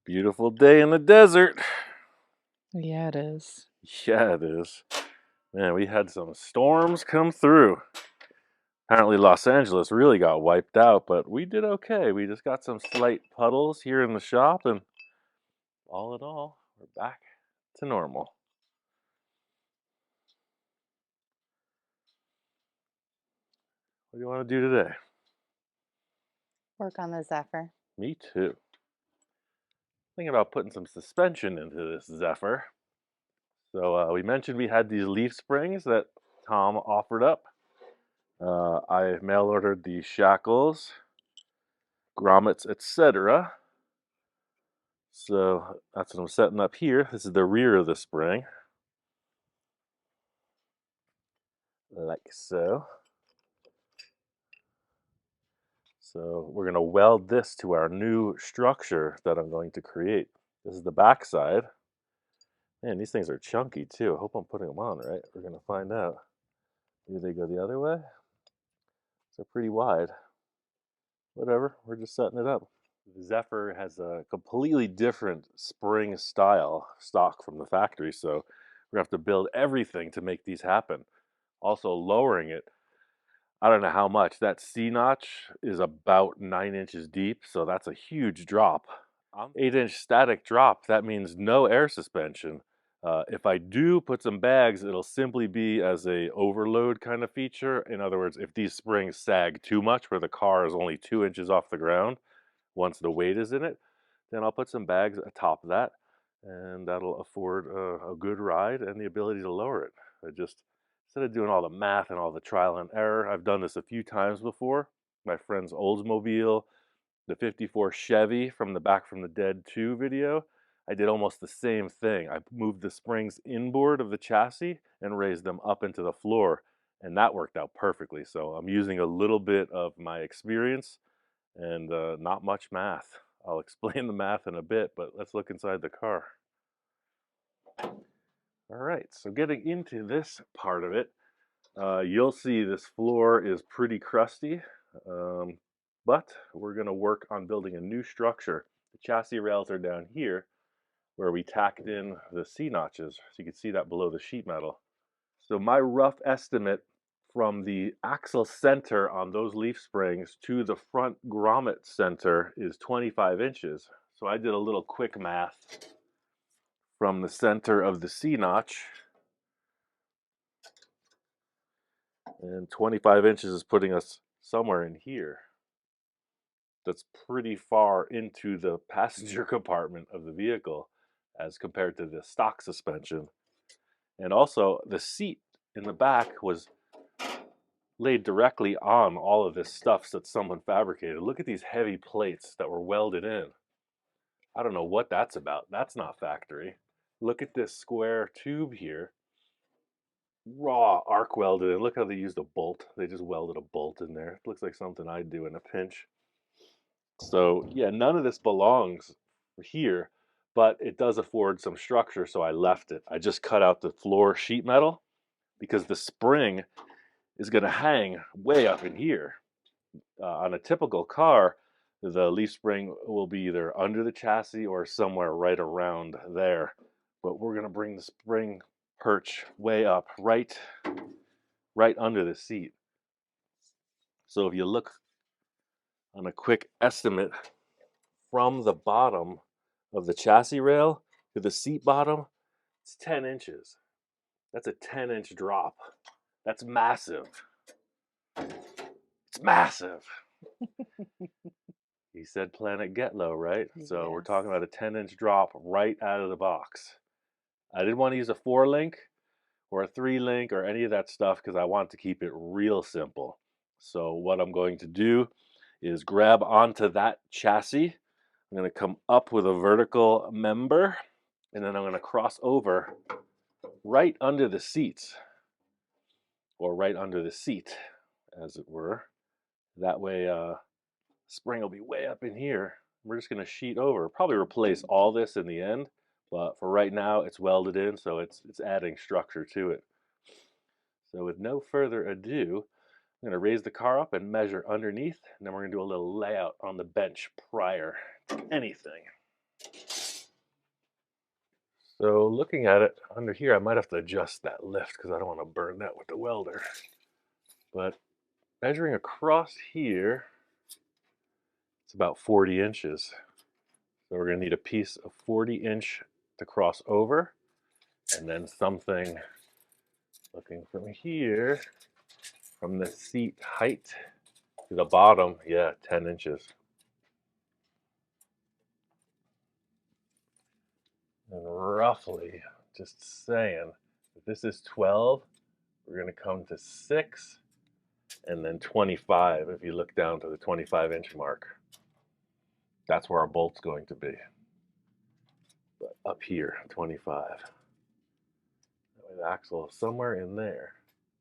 Beautiful day in the desert. Yeah, it is. Yeah, it is. Man, we had some storms come through. Apparently, Los Angeles really got wiped out, but we did okay. We just got some slight puddles here in the shop, and all in all, we're back to normal. What do you want to do today? Work on the Zephyr. Me too. Thinking about putting some suspension into this Zephyr. So we mentioned we had these leaf springs that Tom offered up. I mail ordered the shackles, grommets, etc. So that's what I'm setting up here. This is the rear of the spring, like so. So we're going to weld this to our new structure that I'm going to create. This is the back side. Man, these things are chunky too. I hope I'm putting them on right. We're going to find out. Maybe they go the other way. They're pretty wide. Whatever, we're just setting it up. The Zephyr has a completely different spring style stock from the factory, so we're going to have to build everything to make these happen. Also lowering it, I don't know how much. That C notch is about 9 inches deep, so that's a huge drop. 8-inch static drop, that means no air suspension. If I do put some bags, it'll simply be as a overload kind of feature. In other words, if these springs sag too much where the car is only 2 inches off the ground, once the weight is in it, then I'll put some bags atop of that, and that'll afford a good ride and the ability to lower it. Instead of doing all the math and all the trial and error, I've done this a few times before. My friend's Oldsmobile, the 54 Chevy from the Back from the Dead 2 video, I did almost the same thing. I moved the springs inboard of the chassis and raised them up into the floor, and that worked out perfectly. So I'm using a little bit of my experience and not much math. I'll explain the math in a bit, but let's look inside the car. All right, so getting into this part of it, you'll see this floor is pretty crusty, but we're going to work on building a new structure. The chassis rails are down here where we tacked in the C notches, so you can see that below the sheet metal. So my rough estimate from the axle center on those leaf springs to the front grommet center is 25 inches. So I did a little quick math from the center of the C notch, and 25 inches is putting us somewhere in here. That's pretty far into the passenger compartment of the vehicle as compared to the stock suspension. And also the seat in the back was laid directly on all of this stuff that someone fabricated. Look at these heavy plates that were welded in. I don't know what that's about. That's not factory. Look at this square tube here. Raw arc welded in. Look how they used a bolt. They just welded a bolt in there. It looks like something I'd do in a pinch. So yeah, none of this belongs here, but it does afford some structure, so I left it. I just cut out the floor sheet metal because the spring is going to hang way up in here. On a typical car, the leaf spring will be either under the chassis or somewhere right around there. But we're going to bring the spring perch way up, right under the seat. So if you look on a quick estimate from the bottom of the chassis rail to the seat bottom, it's 10 inches. That's a 10-inch drop. That's massive. It's massive. He said Planet Get Low, right? So we're talking about a 10-inch drop right out of the box. I didn't want to use a 4-link or a 3-link or any of that stuff because I want to keep it real simple. So what I'm going to do is grab onto that chassis. I'm going to come up with a vertical member, and then I'm going to cross over right under the seats, or right under the seat, as it were. That way, spring will be way up in here. We're just going to sheet over. Probably replace all this in the end, but for right now, it's welded in, so it's adding structure to it. So with no further ado, I'm going to raise the car up and measure underneath, and then we're going to do a little layout on the bench prior to anything. So looking at it under here, I might have to adjust that lift because I don't want to burn that with the welder. But measuring across here, it's about 40 inches. So we're going to need a piece of 40-inch to cross over, and then something looking from here, from the seat height to the bottom, yeah, 10 inches. And roughly, just saying, if this is 12, we're going to come to 6, and then 25 if you look down to the 25-inch mark. That's where our bolt's going to be. But up here, 25. That way the axle is somewhere in there.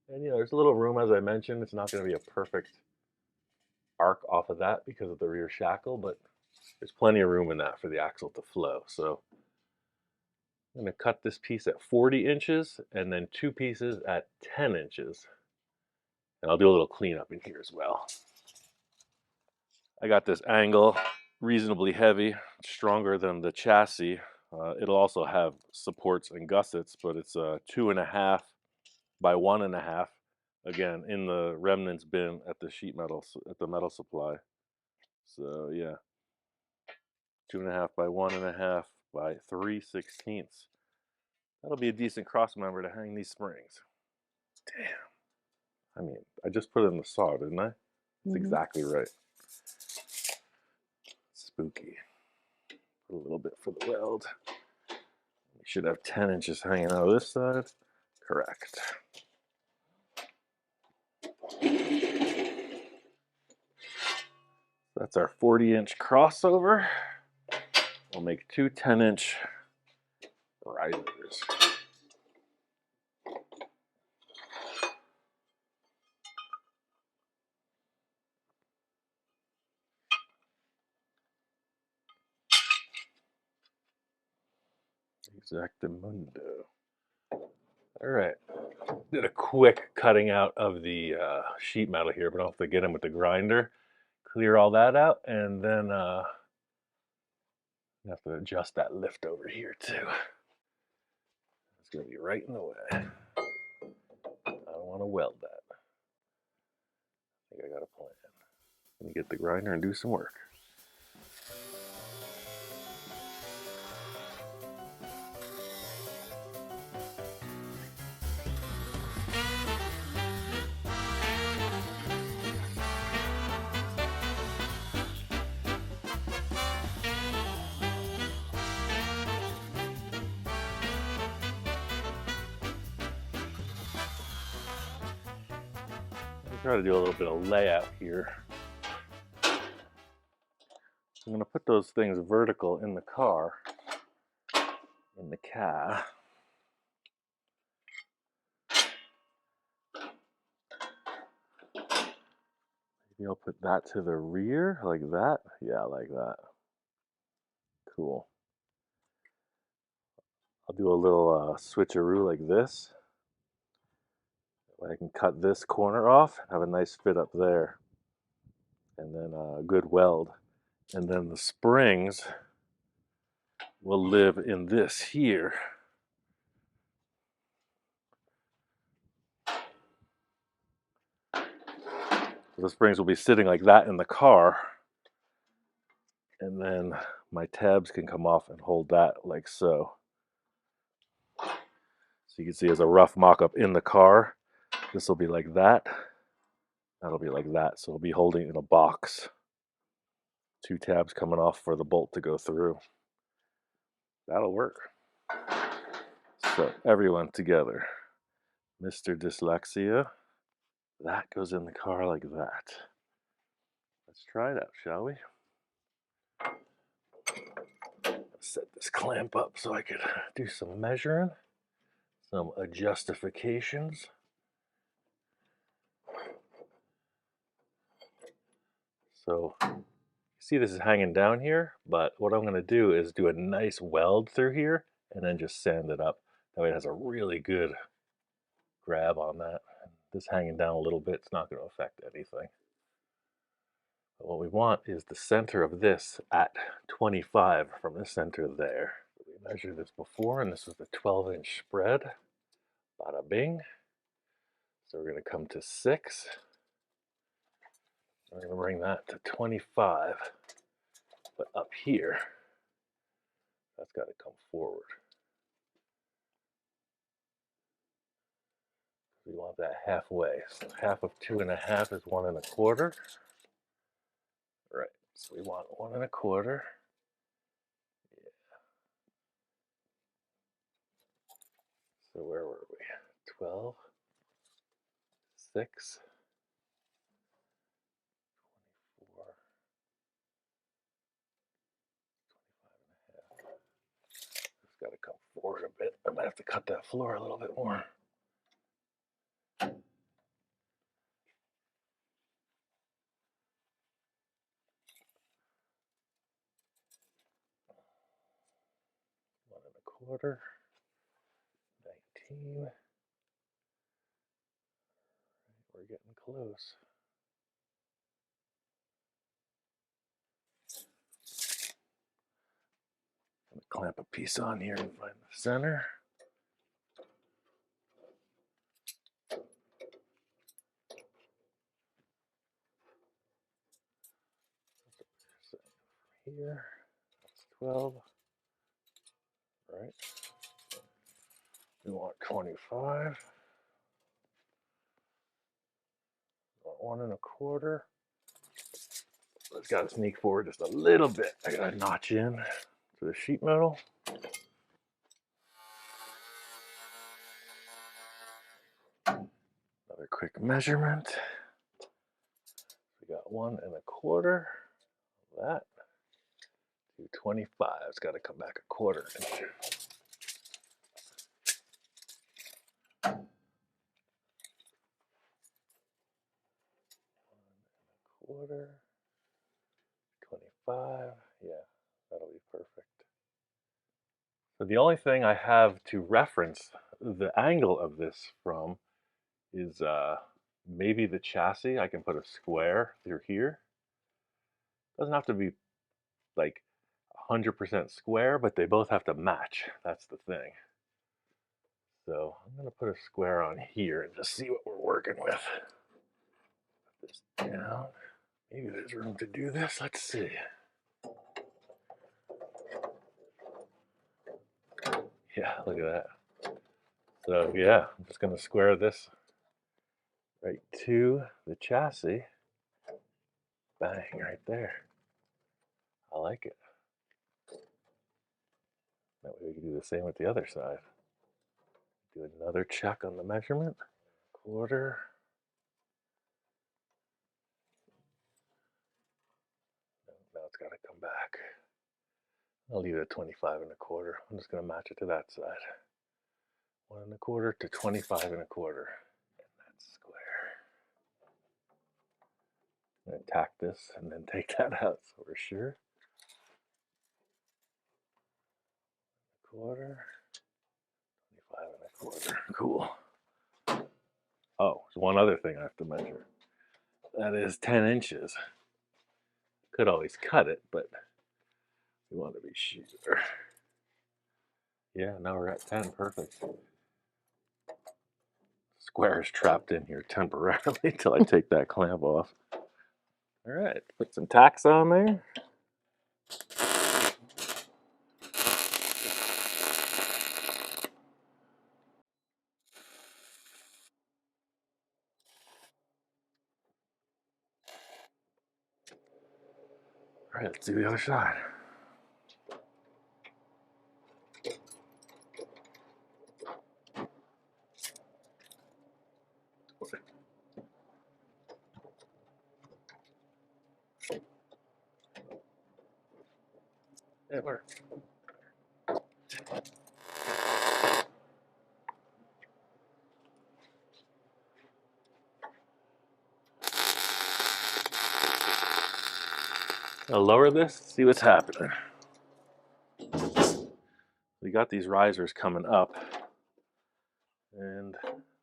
And there's a little room, as I mentioned. It's not going to be a perfect arc off of that because of the rear shackle, but there's plenty of room in that for the axle to flow. So I'm going to cut this piece at 40 inches and then 2 pieces at 10 inches. And I'll do a little cleanup in here as well. I got this angle reasonably heavy, stronger than the chassis. It'll also have supports and gussets, but it's 2.5 by 1.5. Again, in the remnants bin at the sheet metal at the metal supply. So yeah, 2.5 by 1.5 by 3/16. That'll be a decent cross member to hang these springs. Damn. I mean, I just put it in the saw, didn't I? That's exactly right. Spooky. Put a little bit for the weld. We should have 10 inches hanging out of this side. Correct. That's our 40-inch crossover. We'll make 2 10-inch risers. Exactamundo. All right. Did a quick cutting out of the sheet metal here, but I'll have to get in with the grinder, clear all that out, and then I have to adjust that lift over here too. It's going to be right in the way. I don't want to weld that. I think I got a plan. Let me get the grinder and do some work. Try to do a little bit of layout here. I'm going to put those things vertical in the car, in the cab. Maybe I'll put that to the rear, like that. Yeah, like that. Cool. I'll do a little switcheroo like this. I can cut this corner off, have a nice fit up there, and then a good weld. And then the springs will live in this here. So the springs will be sitting like that in the car, and then my tabs can come off and hold that like so. So you can see as a rough mock-up in the car, this will be like that. That'll be like that. So it'll be holding in a box. 2 tabs coming off for the bolt to go through. That'll work. So everyone together. Mr. Dyslexia. That goes in the car like that. Let's try it out, shall we? Set this clamp up so I could do some measuring, some adjustifications. So see, this is hanging down here, but what I'm going to do is do a nice weld through here and then just sand it up. That way it has a really good grab on that. This hanging down a little bit, it's not going to affect anything. But what we want is the center of this at 25 from the center there. We measured this before, and this was the 12-inch spread. Bada bing. So we're going to come to 6. We're going to bring that to 25. But up here, that's got to come forward. We want that halfway. So half of 2.5 is 1.25. Right. So we want 1.25. Yeah. So where were we? 12, 6, 24, 25.5. It's got to come forward a bit. I might have to cut that floor a little bit more. One and a quarter. 19. We're getting close. I'm gonna clamp a piece on here and find the center. Here, that's 12. Right. We want 25. We want 1.25. It's got to sneak forward just a little bit. I got to notch in to the sheet metal. Another quick measurement. We got 1.25. That to 25. It's got to come back 1/4 inch. 1.25. 25. Yeah, that'll be perfect. So the only thing I have to reference the angle of this from is maybe the chassis. I can put a square through here. Doesn't have to be like 100% square, but they both have to match. That's the thing. So I'm going to put a square on here and just see what we're working with. Put this down. Maybe there's room to do this. Let's see. Yeah, look at that. So yeah, I'm just going to square this right to the chassis. Bang, right there. I like it. That way we can do the same with the other side. Do another check on the measurement. 1/4. Now it's got to come back. I'll leave it at 25.25. I'm just going to match it to that side. 1.25 to 25.25. And that's square. I'm going to tack this and then take that out so we're sure. 1/4. 25.25. Cool. Oh, there's one other thing I have to measure. That is 10 inches. Could always cut it, but we want to be sure. Yeah, now we're at 10. Perfect. Square is trapped in here temporarily until I take that clamp off. All right, put some tacks on there. All right, let's do the other side. It worked. I'll lower this, see what's happening. We got these risers coming up, and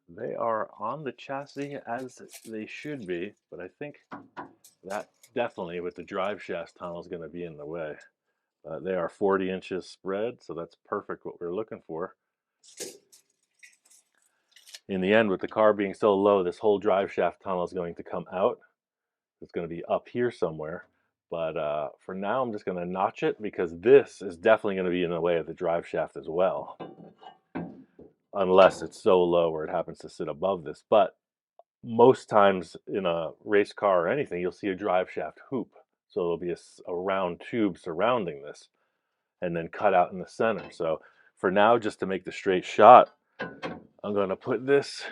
they are on the chassis as they should be, but I think that definitely with the drive shaft tunnel is going to be in the way. They are 40 inches spread, so that's perfect what we're looking for. In the end, with the car being so low, this whole drive shaft tunnel is going to come out. It's going to be up here somewhere. But for now, I'm just going to notch it because this is definitely going to be in the way of the drive shaft as well. Unless it's so low where it happens to sit above this. But most times in a race car or anything, you'll see a drive shaft hoop. So there'll be a round tube surrounding this and then cut out in the center. So for now, just to make the straight shot, I'm going to put this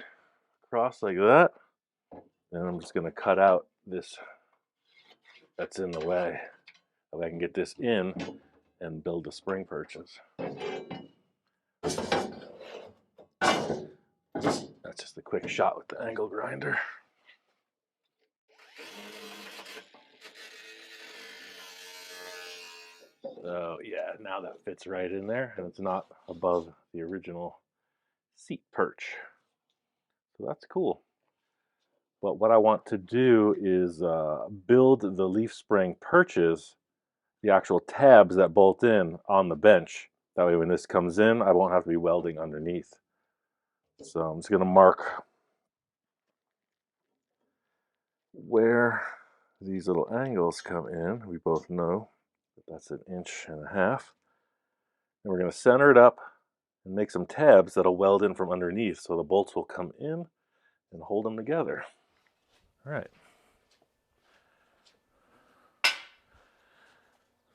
across like that. And I'm just going to cut out this that's in the way. If I can get this in and build the spring perches. That's just a quick shot with the angle grinder. So yeah, now that fits right in there and it's not above the original seat perch. So that's cool. But what I want to do is build the leaf spring perches, the actual tabs that bolt in on the bench. That way when this comes in, I won't have to be welding underneath. So I'm just going to mark where these little angles come in. We both know that that's 1.5 inches. And we're going to center it up and make some tabs that'll weld in from underneath so the bolts will come in and hold them together. All right.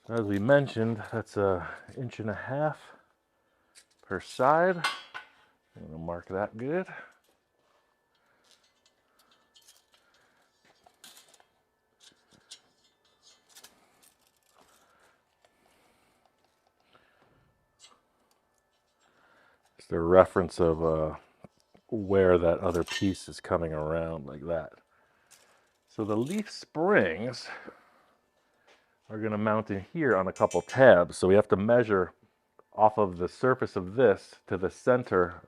As we mentioned, that's 1.5 inches per side. I'm going to mark that good. Just a reference of where that other piece is coming around like that. So the leaf springs are going to mount in here on a couple tabs. So we have to measure off of the surface of this to the center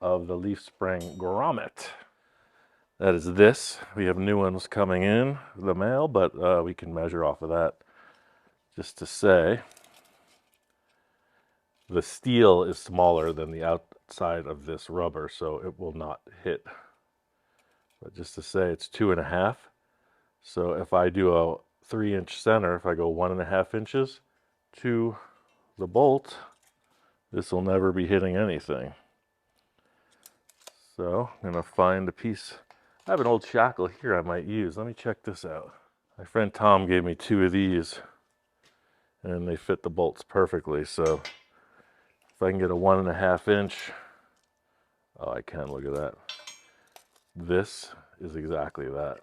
of the leaf spring grommet. That is this. We have new ones coming in the mail, but we can measure off of that just to say the steel is smaller than the outside of this rubber, so it will not hit. But just to say it's 2.5. So if I do a 3-inch center, if I go 1.5 inches to the bolt, this will never be hitting anything. So I'm going to find a piece. I have an old shackle here I might use. Let me check this out. My friend Tom gave me 2 of these and they fit the bolts perfectly. So if I can get a 1.5 inch, oh, I can, look at that. This is exactly that.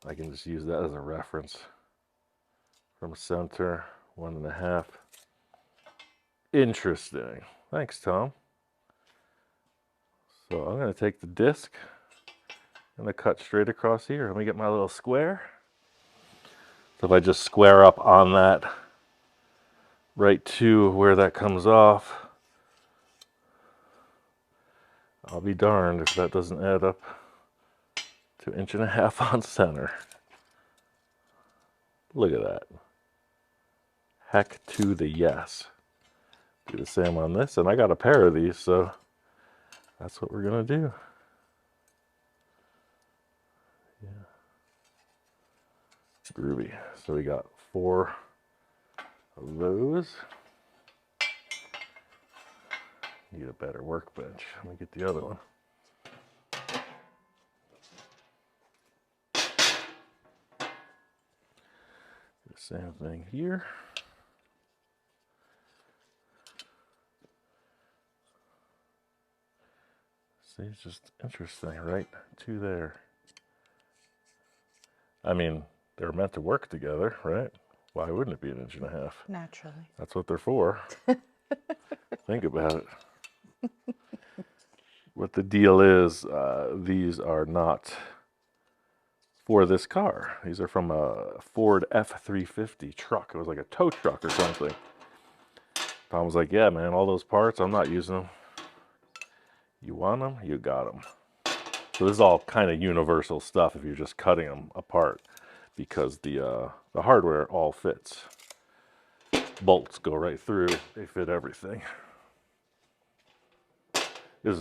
I can just use that as a reference. From center, 1.5. Interesting. Thanks, Tom. So I'm going to take the disc. I'm going to cut straight across here. Let me get my little square. So if I just square up on that, right to where that comes off, I'll be darned if that doesn't add up to 1.5 inches on center. Look at that. Heck to the yes. Do the same on this, and I got a pair of these, so that's what we're gonna do. Yeah. Groovy. So we got 4 of those. Need a better workbench. Let me get the other one. The same thing here. See, it's just interesting, right to there. I mean, they're meant to work together, right? Why wouldn't it be 1.5 inches? Naturally. That's what they're for. Think about it. What the deal is, these are not for this car. These are from a Ford F-350 truck. It was like a tow truck or something. Tom was like, yeah, man, all those parts, I'm not using them. You want them? You got them. So this is all kind of universal stuff if you're just cutting them apart. because the hardware all fits. Bolts go right through, they fit everything. This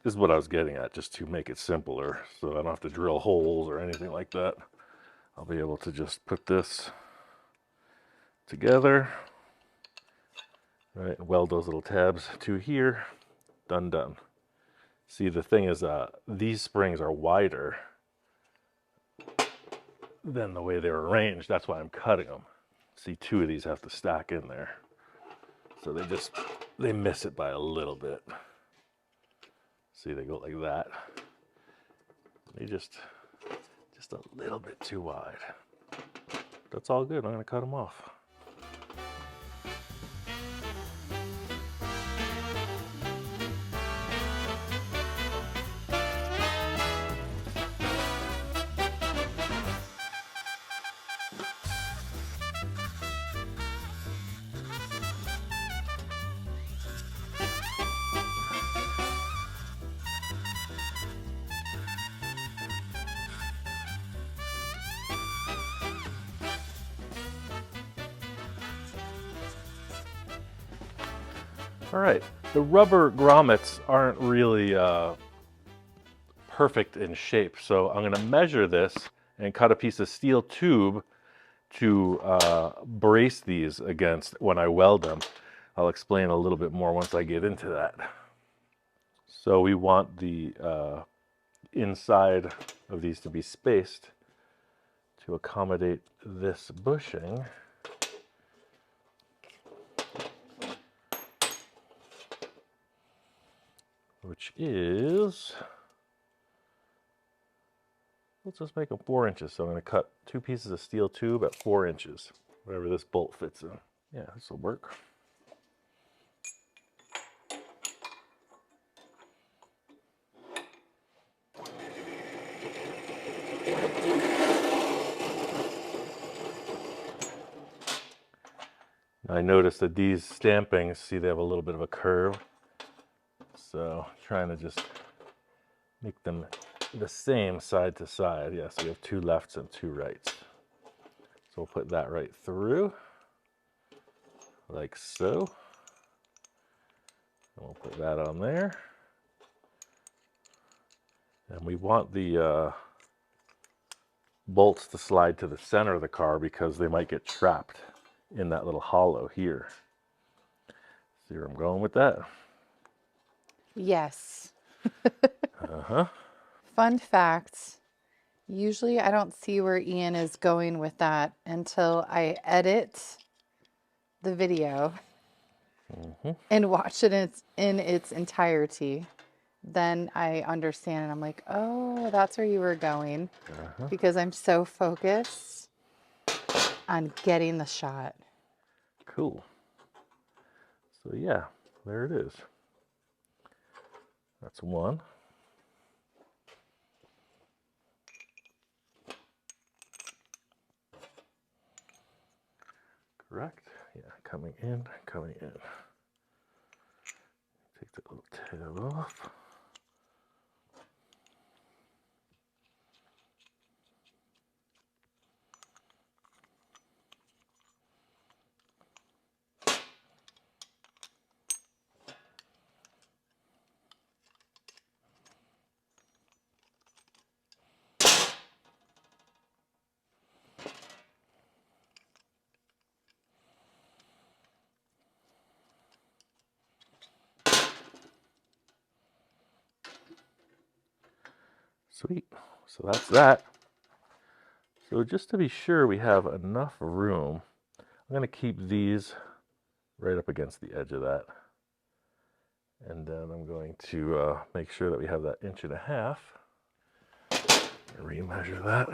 is what I was getting at, just to make it simpler, so I don't have to drill holes or anything like that. I'll be able to just put this together, right, and weld those little tabs to here, done. See, the thing is, these springs are wider than the way they're arranged. That's why I'm cutting them. See, 2 of these have to stack in there. So they miss it by a little bit. See, they go like that. They just a little bit too wide. That's all good. I'm going to cut them off. All right, the rubber grommets aren't really perfect in shape, so I'm going to measure this and cut a piece of steel tube to brace these against when I weld them. I'll explain a little bit more once I get into that. So we want the inside of these to be spaced to accommodate this bushing. Which is, let's just make them 4 inches. So I'm going to cut 2 pieces of steel tube at 4 inches, whatever this bolt fits in. Yeah, this will work. I noticed that these stampings, see, they have a little bit of a curve. So trying to just make them the same side to side. Yeah, so we have 2 lefts and 2 rights. So we'll put that right through, like so. And we'll put that on there. And we want the bolts to slide to the center of the car because they might get trapped in that little hollow here. See where I'm going with that? Yes. Uh-huh. Fun fact, usually I don't see where Ian is going with that until I edit the video and watch it in its entirety. Then I understand and I'm like, oh, that's where you were going, because I'm so focused on getting the shot. Cool. So yeah, there it is. That's one. Correct. Yeah, coming in, coming in. Take that little tail off. Sweet. So that's that. So just to be sure we have enough room, I'm going to keep these right up against the edge of that. And then I'm going to make sure that we have that 1.5 inches. Remeasure that.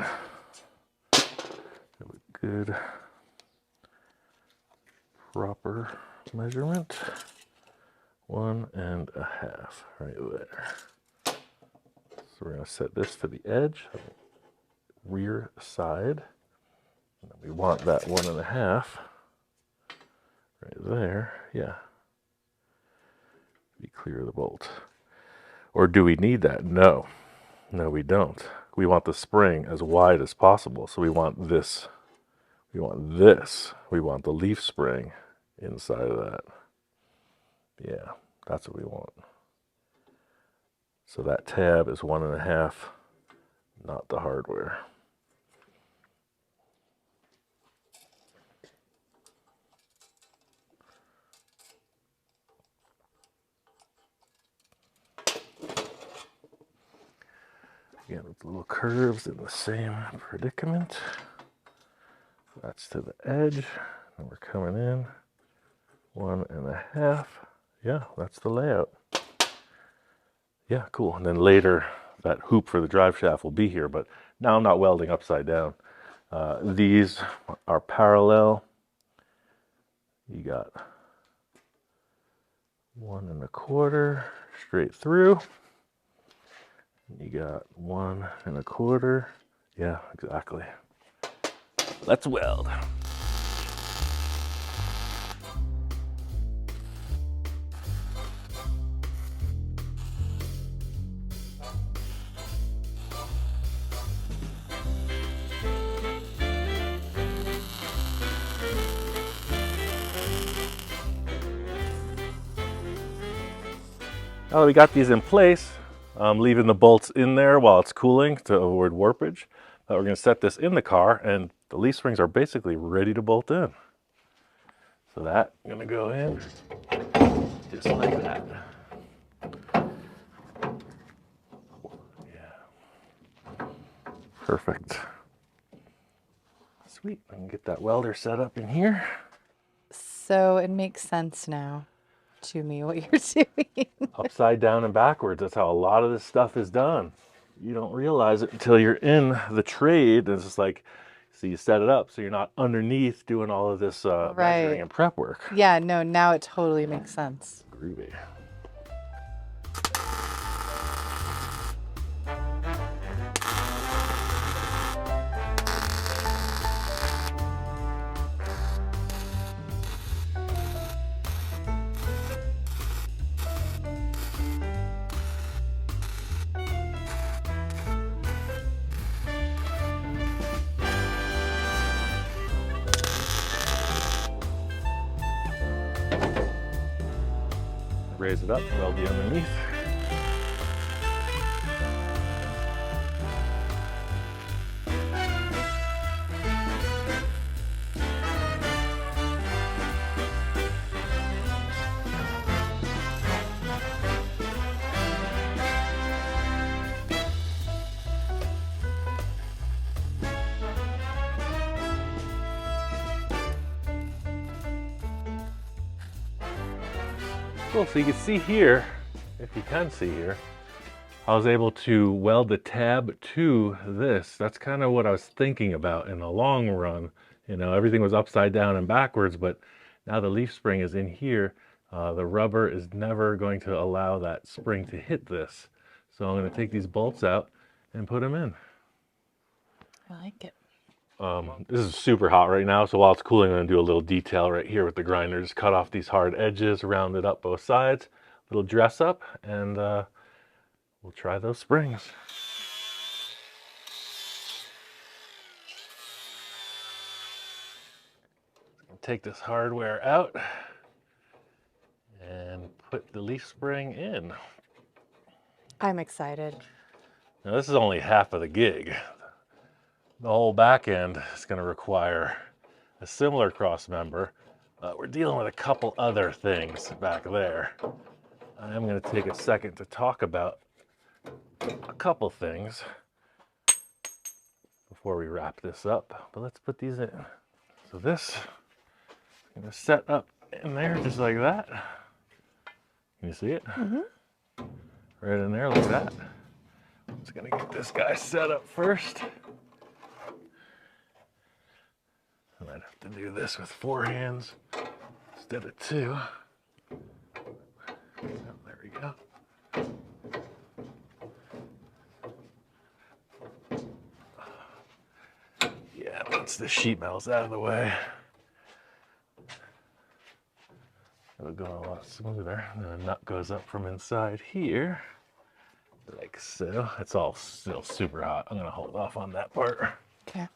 Have a good, proper measurement. 1.5 right there. So we're going to set this to the edge, rear side. And we want that 1.5 right there. Yeah. Be clear of the bolt. Or do we need that? No. No, we don't. we want the spring as wide as possible. So we want this, we want this, we want the leaf spring inside of that. Yeah, that's what we want. So that tab is 1.5, not the hardware. Again, with little curves in the same predicament. That's to the edge, and we're coming in 1.5. Yeah, that's the layout. Yeah, cool. And then later, that hoop for the drive shaft will be here, but now I'm not welding upside down. These are parallel. You got 1.25 straight through. You got 1.25. Yeah, exactly. Let's weld. Now that we got these in place, I'm leaving the bolts in there while it's cooling to avoid warpage. We're going to set this in the car, and the leaf springs are basically ready to bolt in. So that, I'm going to go in just like that. Yeah. Perfect. Sweet. I can get that welder set up in here. So it makes sense now to me what you're doing. Upside down and backwards. That's how a lot of this stuff is done. You don't realize it until you're in the trade. It's just like, so you set it up so you're not underneath doing all of this measuring and prep work. Yeah, no, now it totally makes sense. Groovy. Raise it up, weld the underneath. Cool, so you can see here, if you can see here, I was able to weld the tab to this. That's kind of what I was thinking about in the long run. You know, everything was upside down and backwards, but now the leaf spring is in here. The rubber is never going to allow that spring to hit this. So I'm going to take these bolts out and put them in. I like it. This is super hot right now, so while it's cooling, I'm going to do a little detail right here with the grinder. Just cut off these hard edges, round it up both sides, little dress up, and we'll try those springs. Take this hardware out and put the leaf spring in. I'm excited. Now this is only half of the gig. The whole back end is going to require a similar cross member. We're dealing with a couple other things back there. I'm going to take a second to talk about a couple things before we wrap this up. But let's put these in. So this, I'm going to set up in there just like that. Can you see it? Mm-hmm. Right in there like that. I'm just going to get this guy set up first. I might have to do this with 4 hands instead of 2. Oh, there we go. Yeah, once the sheet metal's out of the way, it'll go a lot smoother. And then the nut goes up from inside here. Like so. It's all still super hot. I'm gonna hold off on that part. Okay.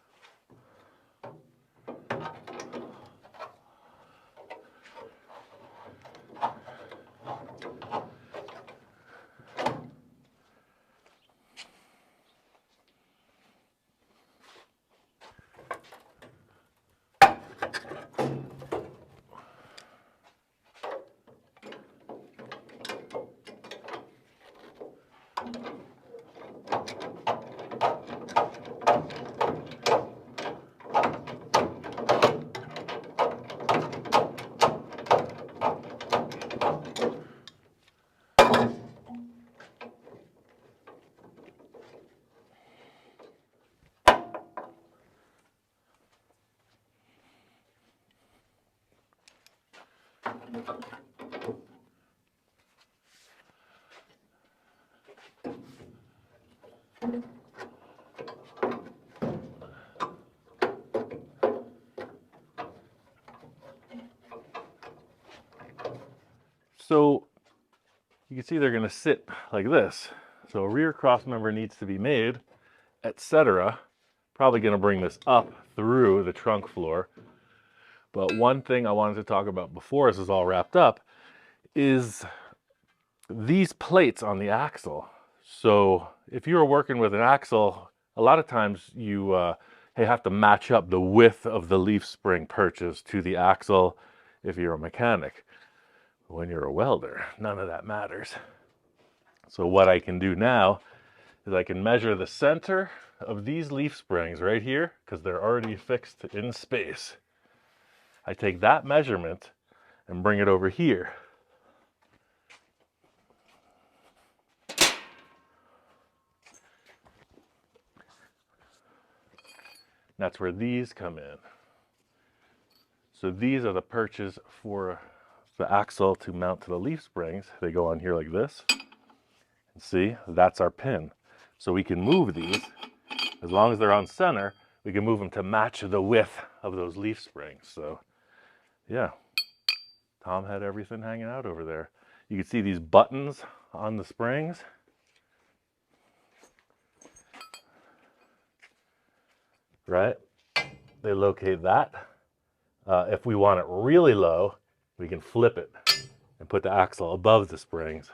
So you can see they're going to sit like this. So a rear cross member needs to be made, etc. Probably going to bring this up through the trunk floor. But one thing I wanted to talk about before this is all wrapped up is these plates on the axle. So if you were working with an axle, a lot of times you have to match up the width of the leaf spring purchase to the axle if you're a mechanic. When you're a welder, none of that matters. So what I can do now is I can measure the center of these leaf springs right here, because they're already fixed in space. I take that measurement and bring it over here. That's where these come in. So these are the perches for the axle to mount to the leaf springs. They go on here like this. And see, that's our pin. So we can move these, as long as they're on center, we can move them to match the width of those leaf springs. So yeah, Tom had everything hanging out over there. You can see these buttons on the springs. Right? They locate that. If we want it really low, we can flip it and put the axle above the springs.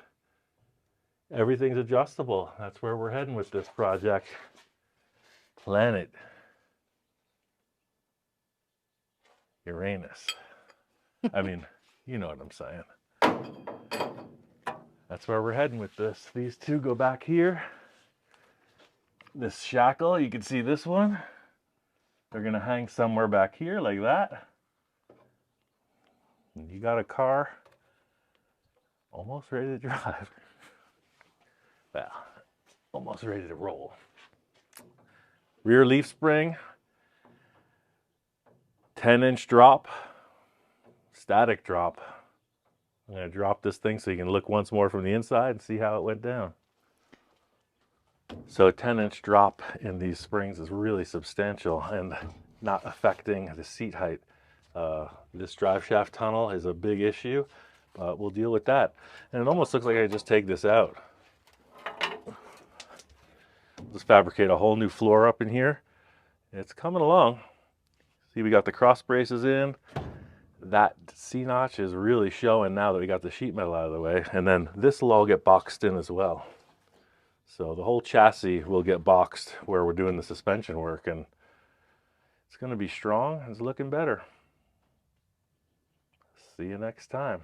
Everything's adjustable. That's where we're heading with this project. Planet Uranus. I mean, you know what I'm saying. That's where we're heading with this. These two go back here. This shackle, you can see this one. They're gonna hang somewhere back here like that. And you got a car almost ready to drive. Well, almost ready to roll. Rear leaf spring, 10-inch drop, static drop. I'm going to drop this thing so you can look once more from the inside and see how it went down. So a 10-inch drop in these springs is really substantial and not affecting the seat height. This drive shaft tunnel is a big issue, but we'll deal with that. And it almost looks like I just take this out. Just fabricate a whole new floor up in here. It's coming along. See, we got the cross braces in. That C-notch is really showing now that we got the sheet metal out of the way. And then this will all get boxed in as well. So the whole chassis will get boxed where we're doing the suspension work, and it's going to be strong. It's looking better. See you next time.